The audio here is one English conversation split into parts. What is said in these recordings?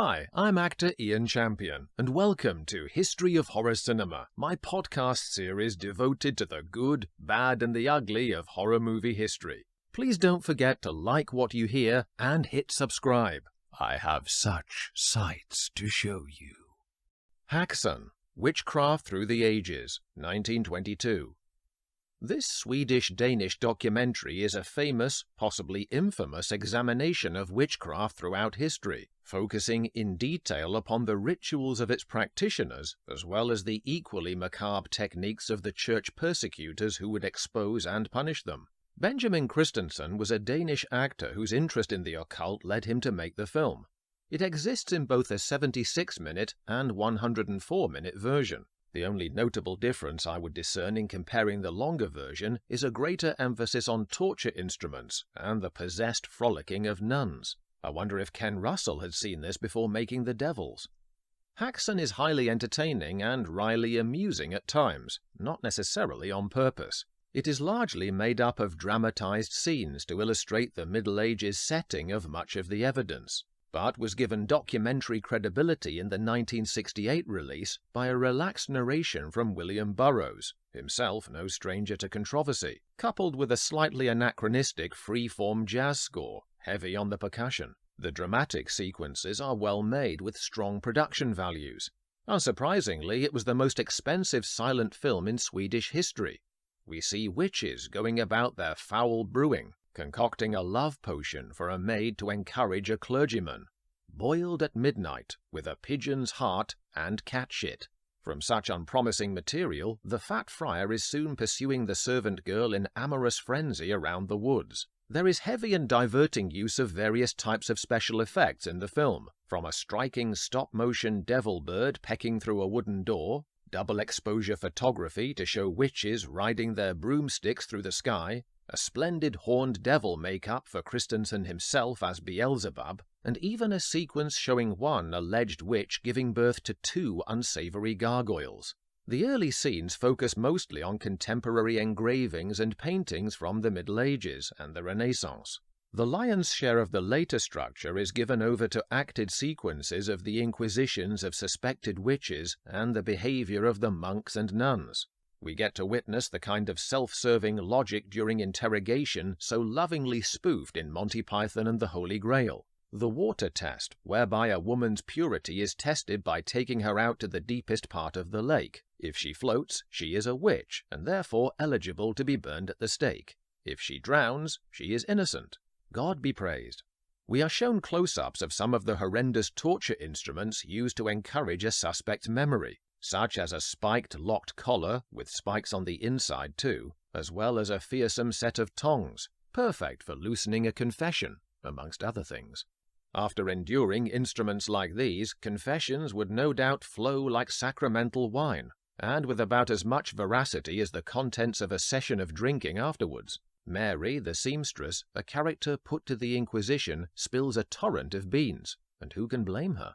Hi, I'm actor Ian Champion, and welcome to History of Horror Cinema, my podcast series devoted to the good, bad, and the ugly of horror movie history. Please don't forget to like what you hear and hit subscribe. I have such sights to show you. Haxan, Witchcraft Through the Ages, 1922. This Swedish-Danish documentary is a famous, possibly infamous, examination of witchcraft throughout history, focusing in detail upon the rituals of its practitioners, as well as the equally macabre techniques of the church persecutors who would expose and punish them. Benjamin Christensen was a Danish actor whose interest in the occult led him to make the film. It exists in both a 76-minute and 104-minute version. The only notable difference I would discern in comparing the longer version is a greater emphasis on torture instruments and the possessed frolicking of nuns. I wonder if Ken Russell had seen this before making The Devils. Haxan is highly entertaining and wryly amusing at times, not necessarily on purpose. It is largely made up of dramatized scenes to illustrate the Middle Ages setting of much of the evidence, but was given documentary credibility in the 1968 release by a relaxed narration from William Burroughs, himself no stranger to controversy, coupled with a slightly anachronistic free-form jazz score, heavy on the percussion. The dramatic sequences are well made with strong production values. Unsurprisingly, it was the most expensive silent film in Swedish history. We see witches going about their foul brewing, concocting a love potion for a maid to encourage a clergyman, boiled at midnight with a pigeon's heart and cat shit. From such unpromising material, the fat friar is soon pursuing the servant girl in amorous frenzy around the woods. There is heavy and diverting use of various types of special effects in the film, from a striking stop-motion devil bird pecking through a wooden door, double exposure photography to show witches riding their broomsticks through the sky, a splendid horned devil make-up for Christensen himself as Beelzebub, and even a sequence showing one alleged witch giving birth to two unsavory gargoyles. The early scenes focus mostly on contemporary engravings and paintings from the Middle Ages and the Renaissance. The lion's share of the later structure is given over to acted sequences of the inquisitions of suspected witches and the behavior of the monks and nuns. We get to witness the kind of self-serving logic during interrogation so lovingly spoofed in Monty Python and the Holy Grail. The water test, whereby a woman's purity is tested by taking her out to the deepest part of the lake. If she floats, she is a witch, and therefore eligible to be burned at the stake. If she drowns, she is innocent. God be praised. We are shown close-ups of some of the horrendous torture instruments used to encourage a suspect's memory, such as a spiked locked collar, with spikes on the inside too, as well as a fearsome set of tongs, perfect for loosening a confession, amongst other things. After enduring instruments like these, confessions would no doubt flow like sacramental wine, and with about as much veracity as the contents of a session of drinking afterwards. Mary, the seamstress, a character put to the Inquisition, spills a torrent of beans, and who can blame her?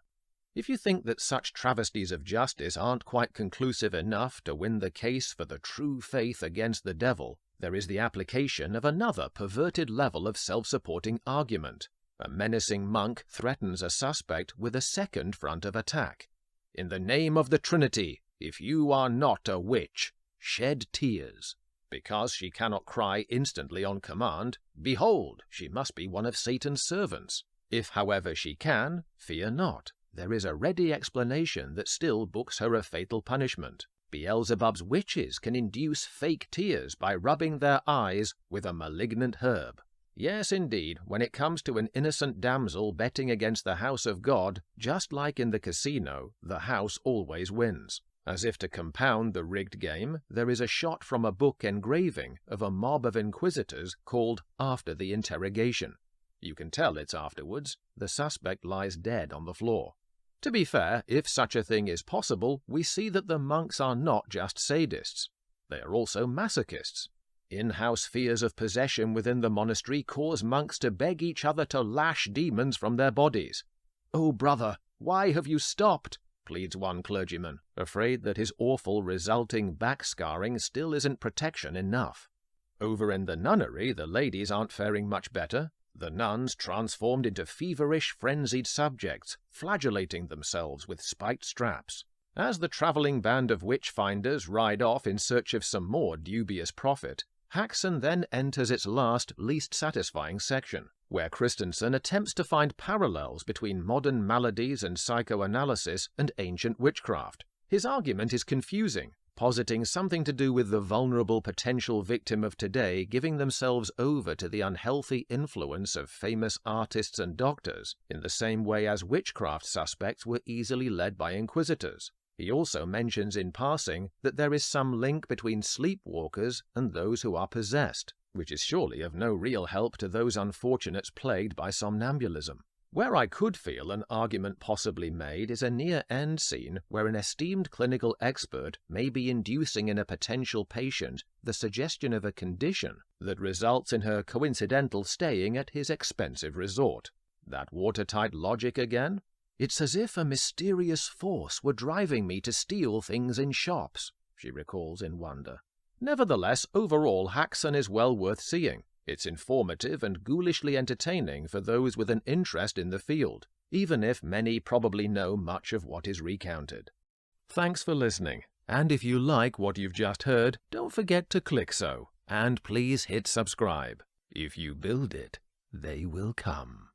If you think that such travesties of justice aren't quite conclusive enough to win the case for the true faith against the devil, there is the application of another perverted level of self-supporting argument. A menacing monk threatens a suspect with a second front of attack. In the name of the Trinity, if you are not a witch, shed tears. Because she cannot cry instantly on command, behold, she must be one of Satan's servants. If, however, she can, fear not. There is a ready explanation that still books her a fatal punishment. Beelzebub's witches can induce fake tears by rubbing their eyes with a malignant herb. Yes, indeed, when it comes to an innocent damsel betting against the house of God, just like in the casino, the house always wins. As if to compound the rigged game, there is a shot from a book engraving of a mob of inquisitors called After the Interrogation. You can tell it's afterwards. The suspect lies dead on the floor. To be fair, if such a thing is possible, we see that the monks are not just sadists. They are also masochists. In-house fears of possession within the monastery cause monks to beg each other to lash demons from their bodies. "Oh, brother, why have you stopped?" pleads one clergyman, afraid that his awful resulting back-scarring still isn't protection enough. Over in the nunnery, the ladies aren't faring much better. the nuns transformed into feverish, frenzied subjects, flagellating themselves with spiked straps. As the travelling band of witch-finders ride off in search of some more dubious profit, Haxan then enters its last, least satisfying section, where Christensen attempts to find parallels between modern maladies and psychoanalysis and ancient witchcraft. His argument is confusing, positing something to do with the vulnerable potential victim of today giving themselves over to the unhealthy influence of famous artists and doctors, in the same way as witchcraft suspects were easily led by inquisitors. He also mentions in passing that there is some link between sleepwalkers and those who are possessed, which is surely of no real help to those unfortunates plagued by somnambulism. Where I could feel an argument possibly made is a near-end scene where an esteemed clinical expert may be inducing in a potential patient the suggestion of a condition that results in her coincidental staying at his expensive resort. That watertight logic again? "It's as if a mysterious force were driving me to steal things in shops," she recalls in wonder. Nevertheless, overall, Haxan is well worth seeing. It's informative and ghoulishly entertaining for those with an interest in the field, even if many probably know much of what is recounted. Thanks for listening, and if you like what you've just heard, don't forget to click so, and please hit subscribe. If you build it, they will come.